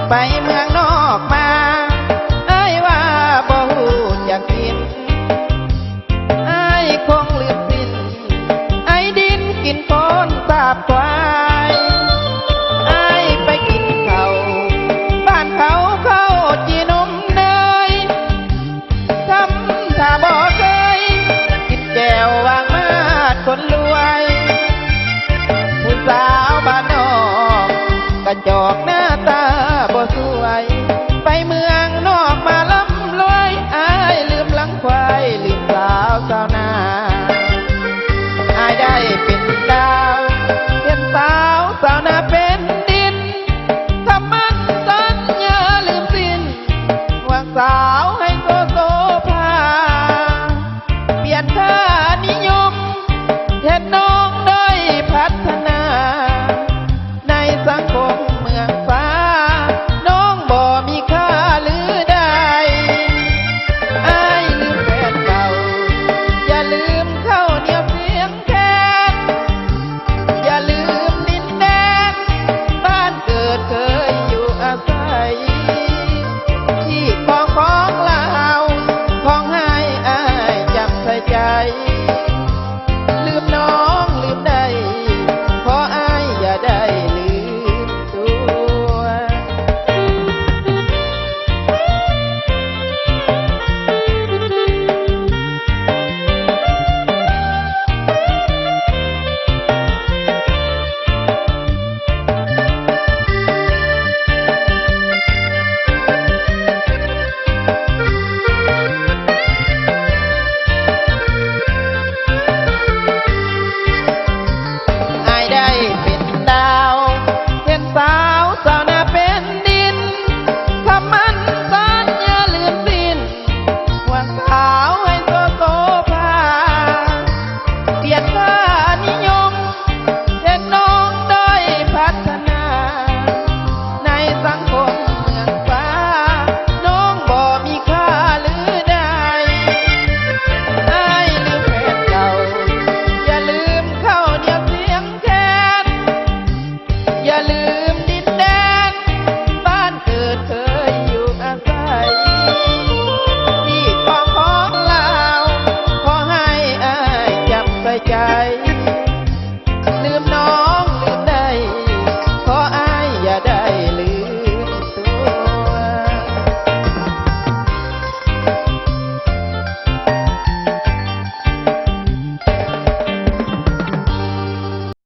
ไปเมืองนอกมาไอ้ว่าบ่ฮู้จักกินไอ้คงลืมสิ้นไอ้ดินกินฝนสาบควายไอ้ไปกินเขาบ้านเขาจีนมเนยทำถ้าบ่เคยกินแก้ววางมาดคนรวยผู้สาวบ้านนอกกระจอกหน้าตาบ่สวยไปเมืองนอกมาล้ำรวยอ้ายลืมหลังควายลืมสาวนาอ้ายได้เป็นดาวเป็นสาวนาเป็นดินทำมันสัญญาลืมสิ้นหวังสาวให้โซภาเปลี่ยนท่านิยมเห็นน้องได้พัฒนาในสังคมเมืองฟ้าน้องบ่มีค่าหรือใดอ้ายลืมแฟนเก่าอย่าลืมเข้าเหนียวเสียงแคนอย่าลืมดินแดนบ้านเกิดเคยอยู่อาศัยที่ของลาวของให้อ้ายจำใส่ใจลืมน้องลืมได้ขออ้ายอย่าได้ลืมตัวอ้ายได้เป็นดาวเป็นสาวนาเป็นดินทำมันสัญญาลืมสิ้นหวังสาวให้โซภาเปลี่ยนค่านิยมเห็นน้องได้พัฒนาในสังคมเมืองฟ้าน้องบ่มีค่าหรือใดอ้ายลืมแฟนเก่าอย่าลืมเข้าเหนียวเสียงแคนอย่าลืมดินแดนบ้านเกิดเคยอยู่อาศัยที่ของลาวขอให้อ้ายจำใส่ใจ